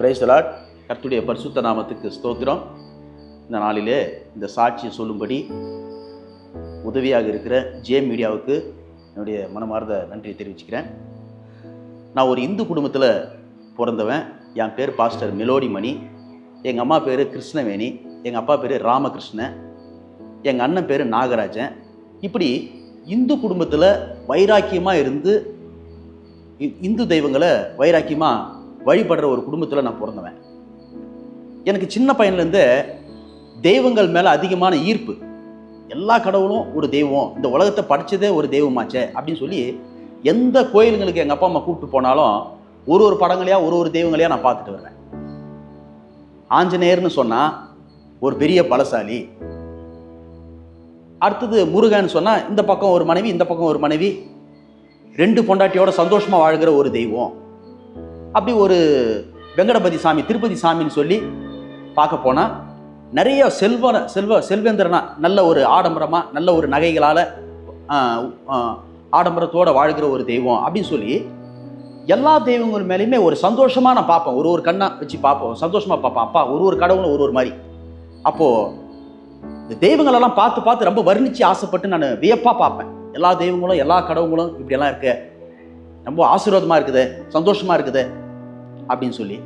Praise the Lord. கர்த்தருடைய பரிசுத்த நாமத்துக்கு ஸ்தோத்திரம். இந்த நாளிலே இந்த சாட்சியை சொல்லும்படி உதவியாக இருக்கிற ஜே மீடியாவுக்கு என்னுடைய மனமார்ந்த நன்றியை தெரிவிச்சுக்கிறேன். நான் ஒரு இந்து குடும்பத்தில் பிறந்தவன். என் பேர் பாஸ்டர் மெலோடி மணி. எங்கள் அம்மா பேர் கிருஷ்ணவேணி, எங்கள் அப்பா பேர் ராமகிருஷ்ணன், எங்கள் அண்ணன் பேர் நாகராஜன். இப்படி இந்து குடும்பத்தில் வைராக்கியமாக இருந்து இந்து தெய்வங்களை வைராக்கியமாக வழிபடுற ஒரு குடும்பத்தில் நான் பிறந்தவன். எனக்கு சின்ன பையன்லேருந்து தெய்வங்கள் மேலே அதிகமான ஈர்ப்பு. எல்லா கடவுளும் ஒரு தெய்வம், இந்த உலகத்தை படித்ததே ஒரு தெய்வமாச்சே அப்படின்னு சொல்லி எந்த கோயிலுங்களுக்கு எங்கள் அப்பா அம்மா கூப்பிட்டு போனாலும் ஒரு படங்களையாக ஒரு தெய்வங்களையாக நான் பார்த்துட்டு வர்றேன். ஆஞ்சநேயர்னு சொன்னால் ஒரு பெரிய பலசாலி. அடுத்தது முருகன் சொன்னால் இந்த பக்கம் ஒரு மனைவி, இந்த பக்கம் ஒரு மனைவி, 2 பொண்டாட்டியோட சந்தோஷமாக வாழ்கிற ஒரு தெய்வம். அப்படி ஒரு வெங்கடபதி சாமி, திருப்பதி சாமின்னு சொல்லி பார்க்க போனால் நிறைய செல்வேந்திரனா நல்ல ஒரு ஆடம்பரமாக நல்ல ஒரு நகைகளால் ஆடம்பரத்தோடு வாழ்கிற ஒரு தெய்வம் அப்படின்னு சொல்லி எல்லா தெய்வங்கள் மேலேயுமே ஒரு சந்தோஷமாக நான் பார்ப்பேன். ஒரு கண்ணா வச்சு பார்ப்போம், சந்தோஷமாக பார்ப்பேன். அப்பா ஒரு கடவுளும் ஒரு மாதிரி. அப்போது இந்த தெய்வங்களெல்லாம் பார்த்து ரொம்ப வர்ணித்து ஆசைப்பட்டு நான் வியப்பாக பார்ப்பேன். எல்லா தெய்வங்களும் எல்லா கடவுளும் இப்படியெல்லாம் இருக்க, ரொம்ப ஆசீர்வாதமாக இருக்குது, சந்தோஷமாக இருக்குது அப்படின்னு சொல்லி.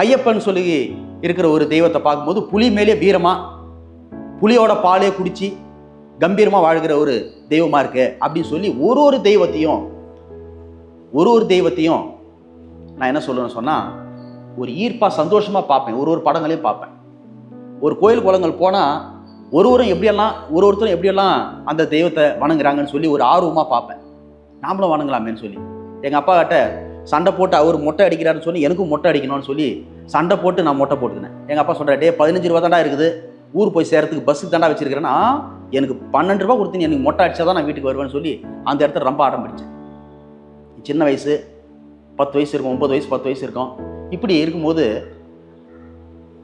ஐயப்பன் சொல்லி இருக்கிற ஒரு தெய்வத்தை பார்க்கும்போது புலி மேலே வீரமாக, புலியோட பாலே குடிச்சு கம்பீரமாக வாழ்கிற ஒரு தெய்வமாக இருக்கு அப்படின்னு சொல்லி ஒரு தெய்வத்தையும் நான் என்ன சொல்லணும்னு சொன்னால் ஒரு ஈர்ப்பாக சந்தோஷமாக பார்ப்பேன். ஒரு படங்களையும் பார்ப்பேன். ஒரு கோயில் குளங்கள் போனால் ஒருத்தரும் எப்படியெல்லாம் அந்த தெய்வத்தை வணங்குறாங்கன்னு சொல்லி ஒரு ஆர்வமாக பார்ப்பேன். நாமளும் வணங்கலாமேன்னு சொல்லி எங்கள் அப்பா கிட்ட சண்டை போட்டு அவர் மொட்டை அடிக்கிறாருன்னு சொல்லி எனக்கும் மொட்டை அடிக்கணும்னு சொல்லி சண்டை போட்டு நான் மொட்டை போட்டுக்கினேன். எங்கள் அப்பா சொல்கிறேன், 15 ரூபா தாண்டா இருக்குது, ஊர் போய் சேரத்துக்கு பஸ்ஸுக்கு தாண்டா வச்சிருக்கிறேன்னா எனக்கு 12 ரூபா கொடுத்து எனக்கு மொட்டை அடிச்சா தான் நான் வீட்டுக்கு வருவேன்னு சொல்லி அந்த இடத்துல ரொம்ப ஆடம் பிடிச்சேன். சின்ன வயசு, 10 வயசு இருக்கும், 9 வயசு 10 வயசு இருக்கும். இப்படி இருக்கும்போது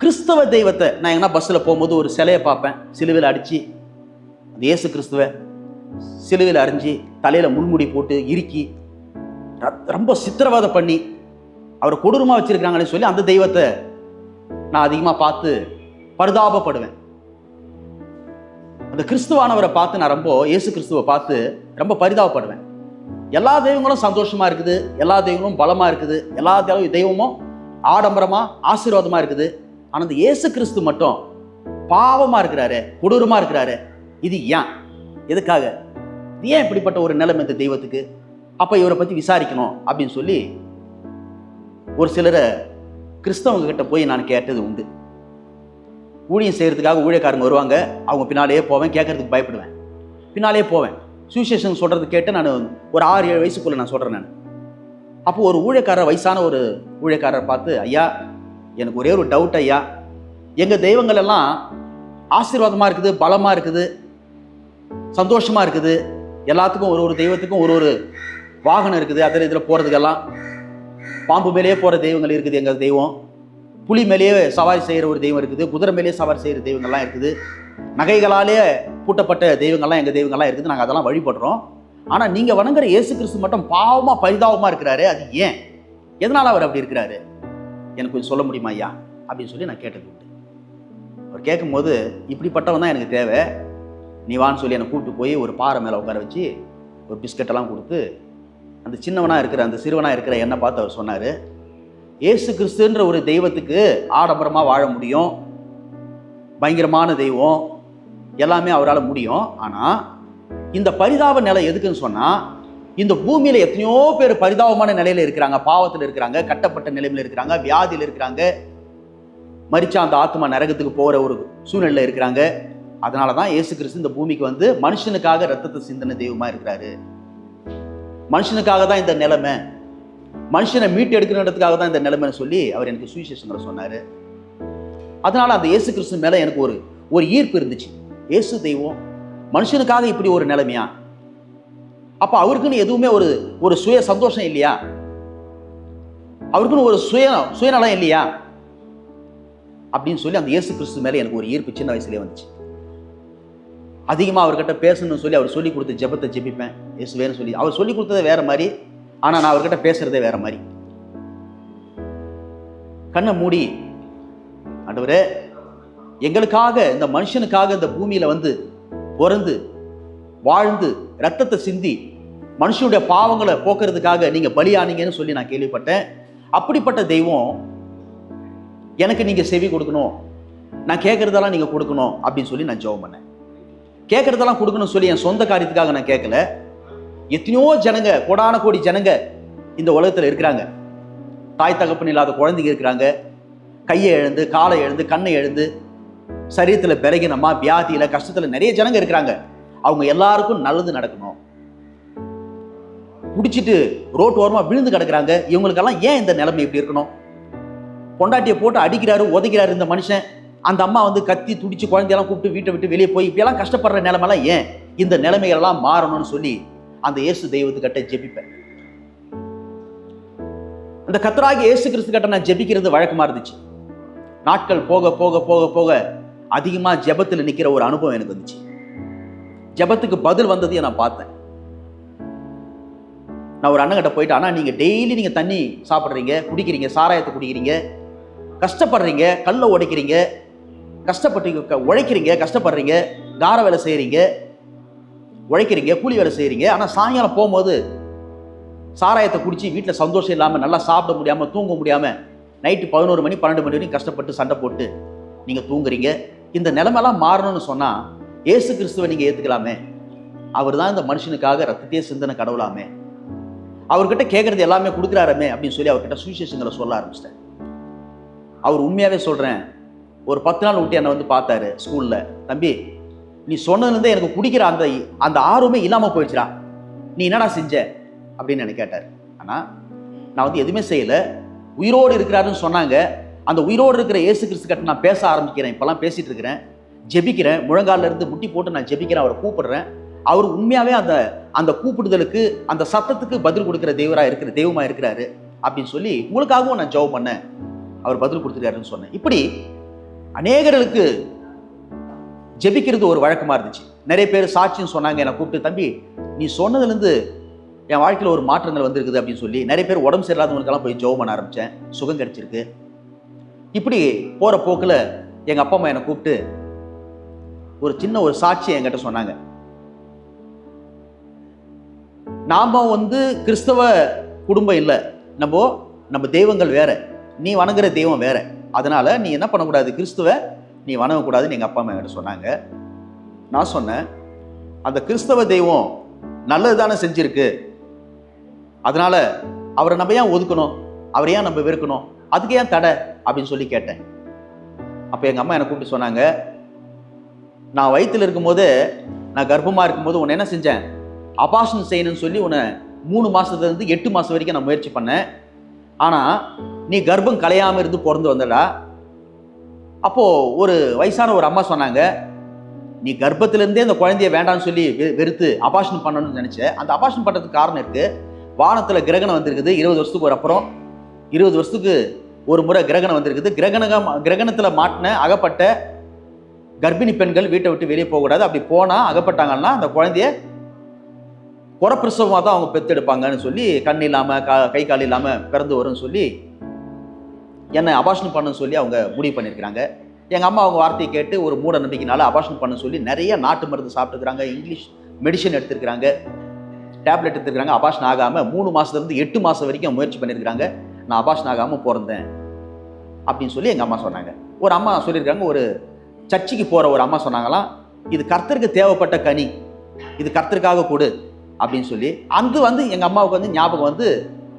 கிறிஸ்தவ தெய்வத்தை நான் எங்கன்னா பஸ்ஸில் போகும்போது ஒரு சிலையை பார்ப்பேன். சிலுவையில் அடித்து அந்த இயேசு கிறிஸ்துவை சிலுவையில் அரிஞ்சு தலையில் முள்முடி போட்டு இறுக்கி ரொம்ப சித்திரவதை பண்ணி அவரை கொடூரமாக வச்சிருக்கிறாங்கன்னு சொல்லி அந்த தெய்வத்தை நான் அதிகமாக பார்த்து பரிதாபப்படுவேன். அந்த கிறிஸ்துவானவரை பார்த்து நான் ரொம்ப இயேசு கிறிஸ்துவை பார்த்து ரொம்ப பரிதாபப்படுவேன். எல்லா தெய்வங்களும் சந்தோஷமாக இருக்குது, எல்லா தெய்வங்களும் பலமாக இருக்குது, எல்லா தெய்வமும் ஆடம்பரமாக ஆசீர்வாதமாக இருக்குது. ஆனால் அந்த இயேசு கிறிஸ்து மட்டும் பாவமாக இருக்கிறாரு, கொடூரமாக இருக்கிறாரு. இது ஏன்? எதுக்காக? இது ஏன் இப்படிப்பட்ட ஒரு நிலைமை இந்த தெய்வத்துக்கு? அப்போ இவரை பற்றி விசாரிக்கணும் அப்படின்னு சொல்லி ஒரு சிலரை கிறிஸ்தவங்க கிட்ட போய் நான் கேட்டது உண்டு. ஊழியம் செய்கிறதுக்காக ஊழியக்காரங்க வருவாங்க, அவங்க பின்னாலேயே போவேன், கேட்கறதுக்கு பயப்படுவேன், பின்னாலே போவேன். சுவிசேஷன் சொல்கிறது கேட்டு நான் ஒரு 6-7 வயசுக்குள்ளே நான் சொல்கிறேன். நான் அப்போது ஒரு ஊழியக்காரர், வயசான ஒரு ஊழியக்காரரை பார்த்து, ஐயா எனக்கு ஒரே ஒரு டவுட் ஐயா, எங்கள் தெய்வங்கள் எல்லாம் ஆசீர்வாதமாக இருக்குது, பலமாக இருக்குது, சந்தோஷமாக இருக்குது, எல்லாத்துக்கும் ஒரு தெய்வத்துக்கும் ஒரு வாகனம் இருக்குது, அதில் இதில் போகிறதுக்கெல்லாம் பாம்பு மேலேயே போகிற தெய்வங்கள் இருக்குது, எங்கள் தெய்வம் புலி மேலேயே சவாரி செய்கிற ஒரு தெய்வம் இருக்குது, குதிரை மேலேயே சவாரி செய்கிற தெய்வங்கள்லாம் இருக்குது, நகைகளாலே பூட்டப்பட்ட தெய்வங்கள்லாம் எங்கள் தெய்வங்கள்லாம் இருக்குது, நாங்கள் அதெல்லாம் வழிபடுறோம். ஆனால் நீங்கள் வணங்குற இயேசு கிறிஸ்து மட்டும் பாவமாக பரிதாபமாக இருக்கிறாரு, அது ஏன்? எதனால் அவர் அப்படி இருக்கிறாரு? எனக்கு கொஞ்சம் சொல்ல முடியுமா ஐயா அப்படின்னு சொல்லி நான் கேட்டது உண்டு. அவர் கேட்கும்போது, இப்படிப்பட்டவன் தான் எனக்கு தேவை, நீ வான்னு சொல்லி என்னை கூப்பிட்டு போய் ஒரு பாறை மேலே உட்கார வச்சு ஒரு பிஸ்கட்டெல்லாம் கொடுத்து அந்த சிறுவனாக இருக்கிற என்னை பார்த்து அவர் சொன்னார், இயேசு கிறிஸ்துன்ற ஒரு தெய்வத்துக்கு ஆடம்பரமாக வாழ முடியும், பயங்கரமான தெய்வம், எல்லாமே அவரால் முடியும். ஆனால் இந்த பரிதாப நிலை எதுக்குன்னு சொன்னால், இந்த பூமியில் எத்தனையோ பேர் பரிதாபமான நிலையில் இருக்கிறாங்க, பாவத்தில் இருக்கிறாங்க, கட்டப்பட்ட நிலையில் இருக்கிறாங்க, வியாதியில் இருக்கிறாங்க, மரிச்சா அந்த ஆத்மா நரகத்துக்கு போகிற ஒரு சூழ்நிலையில் இருக்கிறாங்க. அதனால தான் இயேசு கிறிஸ்து இந்த பூமிக்கு வந்து மனுஷனுக்காக ரத்தத்தை சிந்தின தெய்வமாக இருக்கிறாரு. மனுஷனுக்காக தான் இந்த நிலைமை, மனுஷனை மீட்டு எடுக்கிறதுக்காக தான் இந்த நிலைமைன்னு சொல்லி அவர் எனக்கு சுவிசேஷங்களை சொன்னார். அதனால அந்த இயேசு கிறிஸ்து மேலே எனக்கு ஒரு ஈர்ப்பு இருந்துச்சு. இயேசு தெய்வம், மனுஷனுக்காக இப்படி ஒரு நிலைமையா? அப்போ அவருக்குன்னு எதுவுமே ஒரு சுய சந்தோஷம் இல்லையா? அவருக்குன்னு ஒரு சுயநலம் இல்லையா அப்படின்னு சொல்லி அந்த இயேசு கிறிஸ்து மேலே எனக்கு ஒரு ஈர்ப்பு சின்ன வயசுலேயே வந்துச்சு. அதிகமாக அவர்கிட்ட பேசணும்னு சொல்லி அவர் சொல்லி கொடுத்த ஜெபத்தை ஜெபிப்பேன். இயேசுவேன்னு சொல்லி அவர் சொல்லி கொடுத்ததே வேற மாதிரி, ஆனால் நான் அவர்கிட்ட பேசுகிறதே வேற மாதிரி. கண்ணை மூடி, ஆண்டவரே எங்களுக்காக, இந்த மனுஷனுக்காக இந்த பூமியில வந்து பிறந்து வாழ்ந்து ரத்தத்தை சிந்தி மனுஷனுடைய பாவங்களை போக்குறதுக்காக நீங்க பலியானீங்கன்னு சொல்லி நான் கேள்விப்பட்டேன். அப்படிப்பட்ட தெய்வம் எனக்கு நீங்க செவி கொடுக்கணும், நான் கேட்கறதெல்லாம் நீங்க கொடுக்கணும் அப்படின்னு சொல்லி நான் ஜெபம் பண்ணேன். கேட்கறதெல்லாம் கொடுக்கணும்னு சொல்லி என் சொந்த காரியத்துக்காக நான் கேட்கல. எத்தனையோ ஜனங்க, கோடான கோடி ஜனங்க இந்த உலகத்துல இருக்கிறாங்க. தாய் தகப்பன் இல்லாத குழந்தைங்க இருக்கிறாங்க. கையை எழுந்து, காலை எழுந்து, கண்ணை எழுந்து, சரீரத்துல பிறகினமா, வியாதியில, கஷ்டத்துல நிறைய ஜனங்க இருக்கிறாங்க. அவங்க எல்லாருக்கும் நல்லது நடக்கணும். குடிச்சிட்டு ரோட்டு ஓரமா விழுந்து கிடக்குறாங்க. இவங்களுக்கெல்லாம் ஏன் இந்த நிலைமை இப்படி இருக்கணும்? பொண்டாட்டியை போட்டு அடிக்கிறாரு, உதைக்கிறாரு இந்த மனுஷன். அந்த அம்மா வந்து கத்தி துடிச்சு குழந்தையெல்லாம் கூப்பிட்டு வீட்டை விட்டு வெளியே போய் இப்படியெல்லாம் கஷ்டப்படுற நிலைமைலாம் ஏன்? இந்த நிலைமைகள்லாம் மாறணும்னு சொல்லி அந்த இயேசு தெய்வத்துக்கிட்ட ஜெபிப்பேன். அந்த கர்த்தராகிய இயேசு கிறிஸ்து கிட்ட நான் ஜெபிக்கிறது வழக்கமா இருந்துச்சு. நாட்கள் போக போக போக போக அதிகமா ஜெபத்தில் நிக்கிற ஒரு அனுபவம் எனக்கு வந்துச்சு. ஜெபத்துக்கு பதில் வந்ததையும் நான் பார்த்தேன். நான் ஒரு அண்ணங்கிட்ட போயிட்டு, அண்ணா நீங்க டெய்லி நீங்க தண்ணி சாப்பிட்றீங்க, குடிக்கிறீங்க, சாராயத்தை குடிக்கிறீங்க, கஷ்டப்படுறீங்க, கல்லை உடைக்கிறீங்க, கஷ்டப்பட்டு உழைக்கிறீங்க, கஷ்டப்படுறீங்க, கார வேலை செய்யறீங்க, உழைக்கிறீங்க, கூலி வேலை செய்யறீங்க. ஆனா சாயங்காலம் போகும்போது சாராயத்தை குடிச்சு வீட்டில் சந்தோஷம் இல்லாம, நல்லா சாப்பிட முடியாம, தூங்க முடியாம, நைட்டு 11 மணி 12 மணி வரைக்கும் கஷ்டப்பட்டு சண்டை போட்டு நீங்க தூங்குறீங்க. இந்த நிலைமைலாம் மாறணும்னு சொன்னா இயேசு கிறிஸ்துவை நீங்க ஏத்துக்கலாமே. அவர் தான் இந்த மனுஷனுக்காக ரத்தத்தையே சிந்தனை கடவுளாமே. அவர்கிட்ட கேட்கறது எல்லாமே கொடுக்குறாருமே அப்படின்னு சொல்லி அவர்கிட்ட சுவிசேஷங்களை சொல்ல ஆரம்பிச்சிட்டேன். அவர் உண்மையாவே சொல்றேன், ஒரு 10 நாள் விட்டு என்னை வந்து பார்த்தாரு ஸ்கூல்ல. தம்பி, நீ சொன்னதுலேருந்தே எனக்கு குடிக்கிற அந்த ஆர்வமே இல்லாம போயிடுச்சுடா, நீ என்னடா செஞ்ச அப்படின்னு என்ன கேட்டார். ஆனா நான் வந்து எதுவுமே செய்யல. உயிரோடு இருக்கிறாருன்னு சொன்னாங்க. அந்த உயிரோடு இருக்கிற இயேசு கிறிஸ்து கிட்ட நான் பேச ஆரம்பிக்கிறேன். இப்பெல்லாம் பேசிட்டு இருக்கிறேன், ஜெபிக்கிறேன், முழங்கால இருந்து முட்டி போட்டு நான் ஜெபிக்கிறேன், அவரை கூப்பிடுறேன். அவர் உண்மையாவே அந்த கூப்பிடுதலுக்கு, அந்த சத்தத்துக்கு பதில் கொடுக்கிற தெய்வமா இருக்கிறாரு அப்படின்னு சொல்லி உங்களுக்காகவும் நான் ஜெபம் பண்ணேன், அவர் பதில் கொடுத்துருக்காருன்னு சொன்னேன். இப்படி அநேகர்களுக்கு ஜெபிக்கிறது ஒரு வழக்கமா இருந்துச்சு. நிறைய பேர் சாட்சின்னு சொன்னாங்க. என்னை கூப்பிட்டு, தம்பி நீ சொன்னதுலேருந்து என் வாழ்க்கையில் ஒரு மாற்றங்கள் வந்திருக்குது அப்படின்னு சொல்லி நிறைய பேர் உடம்பு சரியில்லாதவங்களுக்கெல்லாம் போய் ஜெபம் பண்ண ஆரம்பித்தேன், சுகம் கிடைச்சிருக்கு. இப்படி போகிற போக்கில் எங்கள் அப்பா அம்மா என்னை கூப்பிட்டு ஒரு சின்ன ஒரு சாட்சியை என்கிட்ட சொன்னாங்க. நாம வந்து கிறிஸ்தவ குடும்பம் இல்லை, நம்ம தெய்வங்கள் வேற, நீ வணங்குற தெய்வம் வேற, அதனால நீ என்ன பண்ணக்கூடாது, கிறிஸ்துவ நீ வணங்கக்கூடாதுன்னு எங்கள் அப்பா அம்மா என்கிட்ட சொன்னாங்க. நான் சொன்னேன், அந்த கிறிஸ்தவ தெய்வம் நல்லது தானே செஞ்சிருக்கு, அதனால அவரை நம்ம ஏன் ஒதுக்கணும், அவரை ஏன் நம்ம வெறுக்கணும், அதுக்கு ஏன் தடை அப்படின்னு சொல்லி கேட்டேன். அப்போ எங்கள் அம்மா என்னை கூப்பிட்டு சொன்னாங்க, நான் வயிற்றில் இருக்கும்போது, நான் கர்ப்பமாக இருக்கும்போது உன்னை என்ன செஞ்சேன், அபார்ஷன் செய்யணும்னு சொல்லி உன்னை 3 மாதத்துலேருந்து 8 மாதம் வரைக்கும் நான் முயற்சி பண்ணேன். ஆனால் நீ கர்ப்பம் கலையாமல் இருந்து பிறந்து வந்தடா. அப்போது ஒரு வயசான ஒரு அம்மா சொன்னாங்க, நீ கர்ப்பத்திலேருந்தே அந்த குழந்தைய வேண்டாம்னு சொல்லி வெறுத்து அபார்ஷன் பண்ணணும்னு நினச்சேன். அந்த அபார்ஷன் பண்ணுறதுக்கு காரணம் இருக்குது, வானத்தில் கிரகணம் வந்திருக்குது 20 வருஷத்துக்கு ஒரு அப்புறம், 20 வருஷத்துக்கு ஒரு முறை கிரகணம் வந்திருக்குது. கிரகணத்தில் மாட்டின அகப்பட்ட கர்ப்பிணி பெண்கள் வீட்டை விட்டு வெளியே போகக்கூடாது. அப்படி போனால் அகப்பட்டாங்கன்னா அந்த குழந்தைய குறப்பிரசவமாக தான் அவங்க பெற்றெடுப்பாங்கன்னு சொல்லி, கண் இல்லாமல் கை கால் இல்லாமல் பிறந்து வரும்னு சொல்லி என்னை அபார்ஷன் பண்ணணும்னு சொல்லி அவங்க முடிவு பண்ணியிருக்கிறாங்க. எங்கள் அம்மா அவங்க வார்த்தையை கேட்டு ஒரு மூட நம்பிக்கைனால அபார்ஷன் பண்ண சொல்லி நிறைய நாட்டு மருந்து சாப்பிட்டுக்கிறாங்க, இங்கிலீஷ் மெடிசன் எடுத்துருக்கிறாங்க, டேப்லெட் எடுத்துருக்காங்க. அபார்ஷன் ஆகாமல் 3 மாதத்துலேருந்து 8 மாதம் வரைக்கும் முயற்சி பண்ணியிருக்கிறாங்க. நான் அபார்ஷன் ஆகாமல் பிறந்தேன் அப்படின்னு சொல்லி எங்கள் அம்மா சொன்னாங்க. ஒரு அம்மா சொல்லியிருக்காங்க, ஒரு சர்ச்சுக்கு போகிற ஒரு அம்மா சொன்னாங்களாம், இது கர்த்தருக்கு தேவைப்பட்ட கனி, இது கர்த்தருக்காக கொடு அப்படின்னு சொல்லி. அது வந்து எங்கள் அம்மாவுக்கு வந்து ஞாபகம் வந்து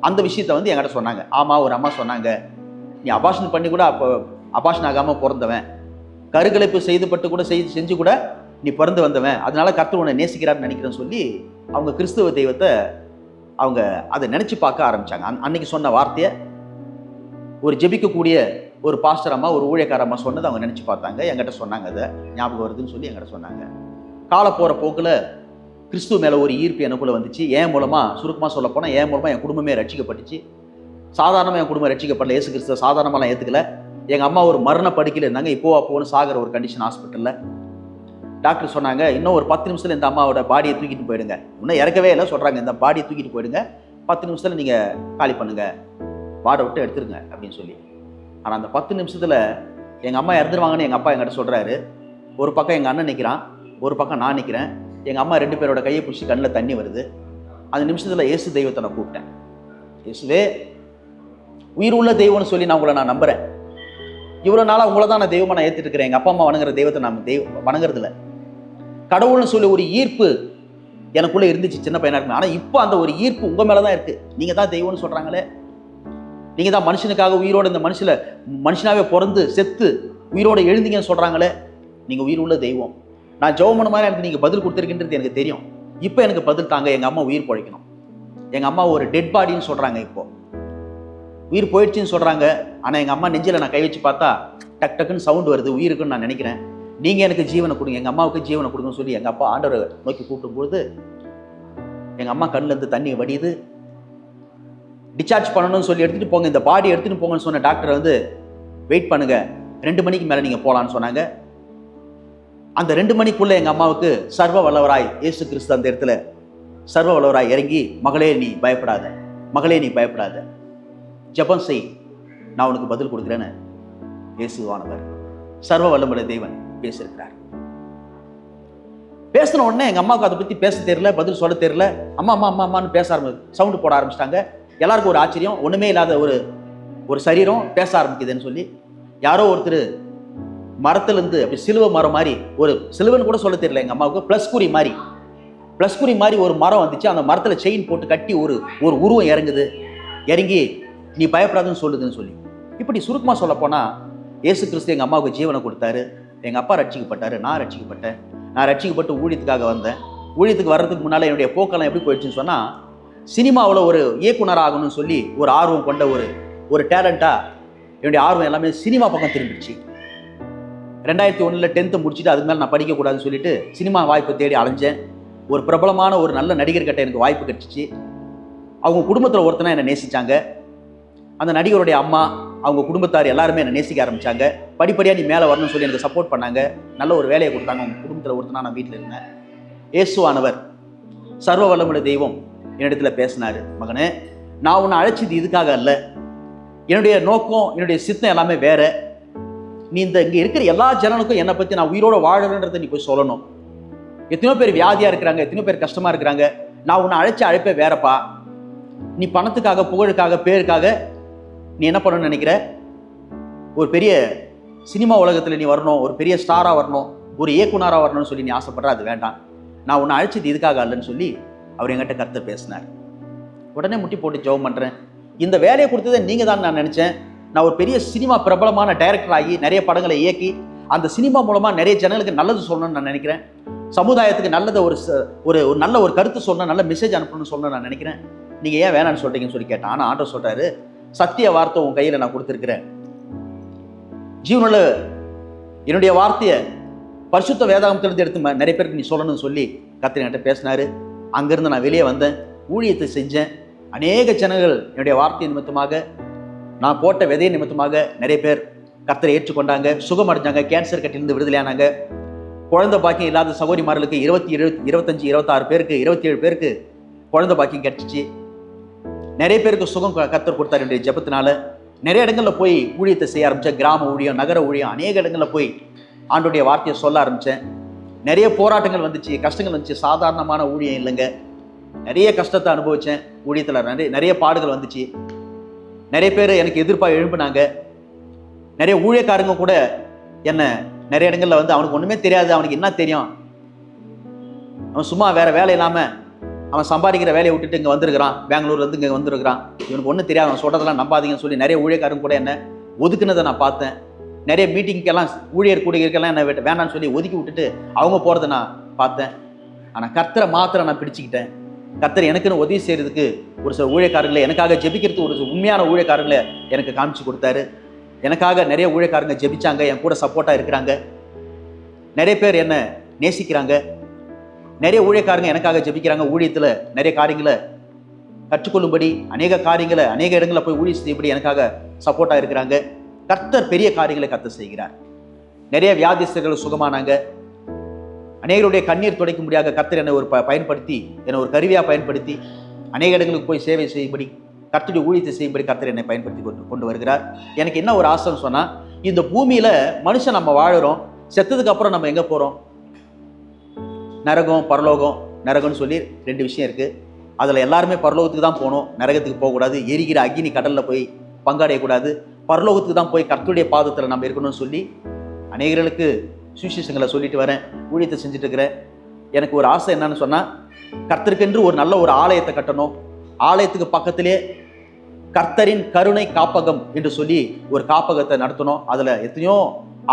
அந்த விஷயத்த வந்து என்கிட்ட சொன்னாங்க. ஆமாம், ஒரு அம்மா சொன்னாங்க, நீ அபார்ஷன் பண்ணி கூட அப்போ அபார்ஷன் ஆகாமல் பிறந்தவன், கருக்கலைப்பு செய்துபட்டு கூட செஞ்சு கூட நீ பிறந்து வந்தவன், அதனால கர்த்தர் உன்னை நேசிக்கிறான்னு நினைக்கிறேன்னு சொல்லி அவங்க கிறிஸ்துவ தெய்வத்தை அவங்க அதை நினச்சி பார்க்க ஆரம்பித்தாங்க. அன்னைக்கு சொன்ன வார்த்தையை ஒரு ஜெபிக்கக்கூடிய ஒரு பாஸ்டர் அம்மா, ஒரு ஊழியக்கார அம்மா சொன்னதை அவங்க நினச்சி பார்த்தாங்க, என்கிட்ட சொன்னாங்க, அதை ஞாபகம் வருதுன்னு சொல்லி என்கிட்ட சொன்னாங்க. கால போகிற போக்கில் கிறிஸ்துவ மேலே ஒரு ஈர்ப்பு எனக்குள்ளே வந்துச்சு. என் மூலமாக, சுருக்கமாக சொல்ல போனால் என் மூலமாக என் குடும்பமே ரட்சிக்கப்பட்டுச்சு. சாதாரணமாக என் குடும்பம் ரட்சிக்கப்படல, இயேசு கிறிஸ்துவ சாதாரணமாலாம் ஏற்றுக்கல. எங்கள் அம்மா ஒரு மரண படுக்கையில் இருந்தாங்க, இப்போன்னு சாகிற ஒரு கண்டிஷன் ஹாஸ்பிட்டலில். டாக்டர் சொன்னாங்க, இன்னும் ஒரு 10 நிமிஷத்தில் இந்த அம்மாவோட பாடியை தூக்கிட்டு போயிடுங்க, இன்னும் இறக்கவே இல்லை, சொல்கிறாங்க இந்த பாடியை தூக்கிட்டு போயிடுங்க, 10 நிமிஷத்தில் நீங்கள் காலி பண்ணுங்கள், வாடை விட்டு எடுத்துருங்க அப்படின்னு சொல்லி. ஆனால் அந்த 10 நிமிஷத்தில் எங்கள் அம்மா இறந்துருவாங்கன்னு எங்கள் அப்பா என்கிட்ட சொல்கிறாரு. ஒரு பக்கம் எங்கள் அண்ணன் நிற்கிறான், ஒரு பக்கம் நான் நிற்கிறேன். எங்கள் அம்மா 2 பேரோட கையை பிடிச்சி கண்ணில் தண்ணி வருது. அந்த நிமிஷத்தில் இயேசு தெய்வத்தை நான் கூப்பிட்டேன். இயேசுவே, உயிர் உள்ள தெய்வம்னு சொல்லி நான் உங்களை நம்புகிறேன். இவ்வளோ நாளாக உங்களை தான் நான் தெய்வமாக நான் ஏற்றுட்டு இருக்கிறேன். எங்கள் அப்பா அம்மா வணங்குற தெய்வத்தை நான் வணங்குறதில்ல. கடவுள்னு சொல்லி ஒரு ஈர்ப்பு எனக்குள்ளே இருந்துச்சு சின்ன பையனாக இருக்கு. ஆனால் இப்போ அந்த ஒரு ஈர்ப்பு உங்கள் மேலே தான் இருக்குது. நீங்கள் தான் தெய்வம்னு சொல்கிறாங்களே, நீங்கள் தான் மனுஷனுக்காக உயிரோடு இந்த மனுஷனாவே பிறந்து செத்து உயிரோடு எழுந்தீங்கன்னு சொல்கிறாங்களே, நீங்கள் உயிர் உள்ள தெய்வம். நான் ஜெபம் பண்ண மாதிரி எனக்கு நீங்கள் பதில் கொடுத்துருக்கின்றது எனக்கு தெரியும். இப்போ எனக்கு பதில் தாங்க. எங்கள் அம்மா உயிர் பிழைக்கணும். எங்கள் அம்மா ஒரு டெட் பாடின்னு சொல்கிறாங்க, இப்போது உயிர் போயிடுச்சுன்னு சொல்கிறாங்க. ஆனால் எங்கள் அம்மா நெஞ்சில் நான் கை வச்சு பார்த்தா டக் டக்குன்னு சவுண்டு வருது, உயிருக்குன்னு நான் நினைக்கிறேன். நீங்கள் எனக்கு ஜீவனை கொடுங்க, எங்கள் அம்மாவுக்கு ஜீவனை கொடுங்கன்னு சொல்லி எங்கள் அப்பா ஆண்டவரை நோக்கி கூப்பிடும்போது எங்கள் அம்மா கண்ணிலேருந்து தண்ணி வடியுது. டிஸ்சார்ஜ் பண்ணணும்னு சொல்லி எடுத்துகிட்டு போங்க, இந்த பாடி எடுத்துகிட்டு போங்கன்னு சொன்ன டாக்டர் வந்து வெயிட் பண்ணுங்க, 2 மணிக்கு மேலே நீங்கள் போகலான்னு சொன்னாங்க. அந்த 2 மணிக்குள்ளே எங்கள் அம்மாவுக்கு சர்வ வல்லவராய் இயேசு கிறிஸ்து அந்த இடத்துல சர்வ வல்லவராய் இறங்கி, மகளே நீ பயப்படாத, மகளே நீ பயப்படாத, ஜெபம் செய், நான் உனக்கு பதில் கொடுக்குறேன்னு இயேசுவானவர் சர்வ வல்லமுள்ள தேவன் பேசியிருக்கிறார். பேசின உடனே எங்கள் அம்மாவுக்கு அதை பற்றி பேச தெரியல, பதில் சொல்ல தெரியல. அம்மா அம்மா அம்மா அம்மான்னு பேச சவுண்டு போட ஆரம்பிச்சிட்டாங்க. எல்லாருக்கும் ஒரு ஆச்சரியம், ஒன்றுமே இல்லாத ஒரு சரீரம் பேச ஆரம்பிக்குதுன்னு சொல்லி. யாரோ ஒருத்தர் மரத்துலேருந்து அப்படி சிலுவை மரம் மாதிரி, ஒரு சிலுவைன்னு கூட சொல்ல தெரியல எங்கள் அம்மாவுக்கு, ப்ளஸ் குறி மாதிரி ஒரு மரம் வந்துச்சு. அந்த மரத்தில் செயின் போட்டு கட்டி ஒரு உருவம் இறங்குது. இறங்கி நீ பயப்படாதுன்னு சொல்லுதுன்னு சொல்லி. இப்படி சுருக்கமாக சொல்ல போனால் இயேசு கிறிஸ்து எங்கள் அம்மாவுக்கு ஜீவனை கொடுத்தாரு. எங்கள் அப்பா ரட்சிக்கப்பட்டார், நான் ரட்சிக்கப்பட்டேன். நான் ரட்சிக்கப்பட்டு ஊழியத்துக்காக வந்தேன். ஊழியத்துக்கு வர்றதுக்கு முன்னால் என்னுடைய போக்கெல்லாம் எப்படி போயிடுச்சுன்னு சொன்னால், சினிமாவில் ஒரு இயக்குனர் ஆகணும்னு சொல்லி ஒரு ஆர்வம் கொண்ட ஒரு டேலண்ட்டாக என்னுடைய ஆர்வம் எல்லாமே சினிமா பக்கம் திரும்பிடுச்சு. 2001 10th முடிச்சுட்டு அதுக்கு மேலே நான் படிக்கக்கூடாதுன்னு சொல்லிட்டு சினிமா வாய்ப்பை தேடி அலைஞ்சேன். ஒரு பிரபலமான ஒரு நல்ல நடிகர்கிட்ட எனக்கு வாய்ப்பு கிடைச்சிச்சு. அவங்க குடும்பத்தில் ஒருத்தனா என்னை நேசித்தாங்க. அந்த நடிகருடைய அம்மா, அவங்க குடும்பத்தார் எல்லாருமே என்னை நேசிக்க ஆரம்பித்தாங்க. படிப்படியாக நீ மேலே வரணும்னு சொல்லி எனக்கு சப்போர்ட் பண்ணாங்க. நல்ல ஒரு வேலையை கொடுத்தாங்க. அவங்க குடும்பத்தில் ஒருத்தனா நான் வீட்டில் இருந்தேன். இயேசுவானவர் சர்வ வல்லமுள்ள தெய்வம் என்னிடத்துல பேசினார். மகனே, நான் உன்னை அழைச்சது இதுக்காக அல்ல. என்னுடைய நோக்கம், என்னுடைய சித்தம் எல்லாமே வேற. நீ இங்கே இருக்கிற எல்லா ஜனனுக்கும் என்னை பற்றி நான் உயிரோட வாழறேன்றதை நீ போய் சொல்லணும். எத்தனையோ பேர் வியாதியாக இருக்கிறாங்க, எத்தனையோ பேர் கஷ்டமாக இருக்கிறாங்க. நான் உன்னை அழைப்பே வேறப்பா. நீ பணத்துக்காக, புகழுக்காக, பேருக்காக நீ என்ன பண்ணணும்னு நினைக்கிற? ஒரு பெரிய சினிமா உலகத்தில் நீ வரணும், ஒரு பெரிய ஸ்டாராக வரணும், ஒரு இயக்குனராக வரணும்னு சொல்லி நீ ஆசைப்படுற, அது வேண்டாம். நான் உன்னை அழைச்சது இதுக்காக அல்லன்னு சொல்லி அவர் என்கிட்ட கருத்தை பேசினார். உடனே முட்டி போட்டு ஜெபம் பண்ணுறேன். இந்த வேலையை கொடுத்ததை நீங்கள் தான் நான் நினச்சேன். நான் ஒரு பெரிய சினிமா பிரபலமான டைரக்டர் ஆகி நிறைய படங்களை இயக்கி அந்த சினிமா மூலமாக நிறைய ஜனங்களுக்கு நல்லது சொல்லணும்னு நான் நினைக்கிறேன். சமுதாயத்துக்கு நல்லதை ஒரு நல்ல ஒரு கருத்து சொல்லணும், நல்ல மெசேஜ் அனுப்பணும்னு சொல்லணும்னு நான் நினைக்கிறேன். நீங்கள் ஏன் வேணான்னு சொல்கிறீங்கன்னு சொல்லி கேட்டேன். ஆனால் ஆண்டவர் சொல்கிறாரு, சத்திய வார்த்தை உன் கையில் நான் கொடுத்துருக்கிறேன். ஜீவனுள்ள என்னுடைய வார்த்தையை பரிசுத்த வேதாகமத்திலிருந்து எடுத்து நிறைய பேருக்கு நீ சொல்லணும்னு சொல்லி கர்த்தர் என்கிட்ட பேசினார். அங்கேருந்து நான் வெளியே வந்தேன், ஊழியத்தை செஞ்சேன். அநேக ஜனங்கள் என்னுடைய வார்த்தை நிமித்தமாக, நான் போட்ட விதை நிமித்தமாக நிறைய பேர் கர்த்தரை ஏற்றுக்கொண்டாங்க, சுகம் அடைஞ்சாங்க, கேன்சர் கட்டிலிருந்து விடுதலையானாங்க. குழந்தை பாக்கியம் இல்லாத சகோதரிமார்களுக்கு 25, 26 பேருக்கு, 27 பேருக்கு குழந்தை பாக்கியம் கிடைச்சிச்சு. நிறைய பேருக்கு சுகம் கர்த்தர் கொடுத்தார் என்னுடைய ஜெபத்தினால. நிறைய இடங்களில் போய் ஊழியத்தை செய்ய ஆரம்பித்தேன். கிராம ஊழியம், நகர ஊழியம், அநேக இடங்களில் போய் ஆண்டோடைய வார்த்தையை சொல்ல ஆரம்பித்தேன். நிறைய போராட்டங்கள் வந்துச்சு, கஷ்டங்கள் வந்துச்சு. சாதாரணமான ஊழியம் இல்லைங்க. நிறைய கஷ்டத்தை அனுபவித்தேன். ஊழியத்தில் நிறைய பாடுகள் வந்துச்சு. நிறைய பேர் எனக்கு எதிர்ப்பாக எழுப்பினாங்க. நிறைய ஊழியக்காரங்க கூட என்ன நிறைய இடங்களில் வந்து அவனுக்கு ஒன்றுமே தெரியாது, அவனுக்கு என்ன தெரியும், அவன் சும்மா வேறு வேலை இல்லாமல் அவன் சம்பாதிக்கிற வேலையை விட்டுட்டு இங்கே வந்திருக்கிறான், பெங்களூர்லேருந்து இங்கே வந்திருக்கிறான், இவனுக்கு ஒன்றும் தெரியாது, அவன் சொல்கிறதெல்லாம் நம்பாதீங்கன்னு சொல்லி நிறைய ஊழியக்காரங்க கூட என்ன ஒதுக்குனதை நான் பார்த்தேன். நிறைய மீட்டிங்கெல்லாம் ஊழியர் கூடியிருக்கெல்லாம் என்ன வேண்டான்னு சொல்லி ஒதுக்கி விட்டுட்டு அவங்க போகிறத நான் பார்த்தேன். ஆனால் கர்த்தரை மாத்திரம் நான் பிடிச்சிக்கிட்டேன். கர்த்தர் எனக்குன்னு உதவி செய்கிறதுக்கு ஒரு சில ஊழியக்காரங்களை, எனக்காக ஜெபிக்கிறதுக்கு ஒரு உண்மையான ஊழியக்காரங்களை எனக்கு காமிச்சு கொடுத்தாரு. எனக்காக நிறைய ஊழியக்காரங்க ஜெபிச்சாங்க, என் கூட சப்போர்ட்டாக இருக்கிறாங்க. நிறைய பேர் என்னை நேசிக்கிறாங்க. நிறைய ஊழியக்காரங்க எனக்காக ஜெபிக்கிறாங்க. ஊழியத்தில் நிறைய காரியங்களை கற்றுக்கொள்ளும்படி, அநேக காரியங்களை, அநேக இடங்களில் போய் ஊழியம் செய்யும்படி எனக்காக சப்போர்ட்டாக இருக்கிறாங்க. கர்த்தர் பெரிய காரியங்களை கர்த்தர் செய்கிறார். நிறைய வியாதிஸ்தர்கள் சுகமானாங்க. அநேகருடைய கண்ணீர் துடைக்க முடியாத கர்த்தர் என்னை ஒரு பயன்படுத்தி, என்னை ஒரு கருவியாக பயன்படுத்தி அநேக இடங்களுக்கு போய் சேவை செய்யும்படி கர்த்தருடைய ஊழியத்தை செய்யும்படி கர்த்தர் என்னை பயன்படுத்தி கொண்டு வருகிறார். எனக்கு என்ன ஒரு ஆசைன்னு சொன்னால், இந்த பூமியில் மனுஷன் நம்ம வாழுறோம், செத்ததுக்கு அப்புறம் நம்ம எங்கே போகிறோம்? நரகம் பரலோகம். நரகம்னு சொல்லி 2 விஷயம் இருக்குது. அதில் எல்லாருமே பரலோகத்துக்கு தான் போகணும், நரகத்துக்கு போகக்கூடாது. எரிகிற அக்னி கடலில் போய் பங்காடையக்கூடாது. பரலோகத்துக்கு தான் போய் கர்த்தருடைய பாதத்தில் நம்ம இருக்கணும்னு சொல்லி அநேகர்களுக்கு சுவிசேஷங்களை சொல்லிட்டு வரேன், ஊழியத்தை செஞ்சுட்டு இருக்கிறேன். எனக்கு ஒரு ஆசை என்னன்னு சொன்னால், கர்த்தருக்கென்று ஒரு நல்ல ஒரு ஆலயத்தை கட்டணும். ஆலயத்துக்கு பக்கத்திலே கர்த்தரின் கருணை காப்பகம் என்று சொல்லி ஒரு காப்பகத்தை நடத்தணும். அதில் எத்தனையோ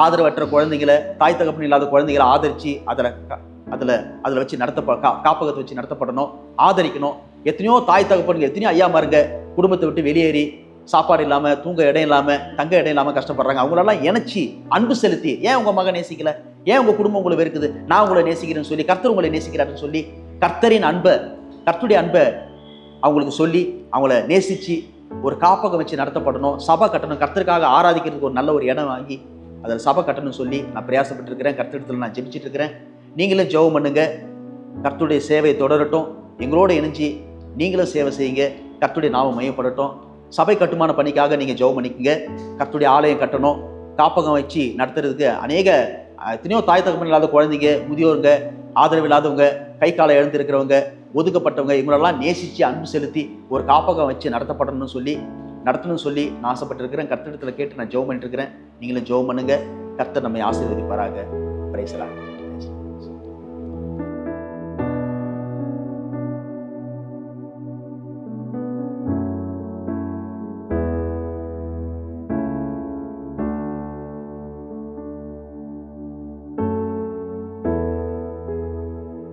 ஆதரவற்ற குழந்தைங்களை, தாய் தகப்பன் இல்லாத குழந்தைகளை ஆதரித்து அதில் வச்சு காப்பகத்தை வச்சு நடத்தப்படணும், ஆதரிக்கணும். எத்தனையோ தாய் தகப்பனுங்க, எத்தனையோ ஐயா மாருங்க குடும்பத்தை விட்டு வெளியேறி சாப்பாடு இல்லாமல், தூங்க இடம் இல்லாமல், தங்க இடம் இல்லாமல் கஷ்டப்படுறாங்க. அவங்களெல்லாம் இணைச்சி அன்பு செலுத்தி, ஏன் உங்கள் மகன் நேசிக்கல, ஏன் உங்கள் குடும்பம் உங்களை வெறுக்குது, நான் உங்களை நேசிக்கிறேன்னு சொல்லி, கர்த்தர் உங்களை நேசிக்கிறாருன்னு சொல்லி கர்த்தரின் அன்பை, கர்த்தருடைய அன்பை அவங்களுக்கு சொல்லி அவங்கள நேசித்து ஒரு காப்பகம் வச்சு நடத்தப்படணும். சபை கட்டணும், கர்த்தருக்காக ஆராதிக்கிறதுக்கு ஒரு நல்ல ஒரு இடம் வாங்கி அதில் சபை கட்டணும்னு சொல்லி நான் பிரயாசப்பட்டுருக்கிறேன். கர்த்தரிடத்தில் நான் ஜெபிச்சுட்டு இருக்கிறேன். நீங்களும் ஜெபம் பண்ணுங்க, கர்த்தருடைய சேவை தொடரட்டும். எங்களோட இணைஞ்சி நீங்களும் சேவை செய்யுங்க, கர்த்தருடைய நாமம் மையப்படட்டும். சபை கட்டுமான பணிக்காக நீங்கள் ஜெபம் பண்ணிக்கங்க. கர்த்தருடைய ஆலயம் கட்டணும், காப்பகம் வச்சு நடத்துறதுக்கு எத்தனையோ தாய் தகப்பன் இல்லாத குழந்தைங்க, முதியோருங்க, ஆதரவு இல்லாதவங்க, கை காலை இழந்திருக்கிறவங்க, ஒதுக்கப்பட்டவங்க, இவங்களெல்லாம் நேசித்து அன்பு செலுத்தி ஒரு காப்பகம் வச்சு நடத்தப்படணும்னு சொல்லி நான் ஆசைப்பட்டிருக்கிறேன். கர்த்தரிடத்தில் கேட்டு நான் ஜெபம் பண்ணிட்டு இருக்கிறேன். நீங்களும் ஜெபம் பண்ணுங்க. கர்த்தர் நம்மை ஆசீர்வதிப்பாராக. Praise the Lord.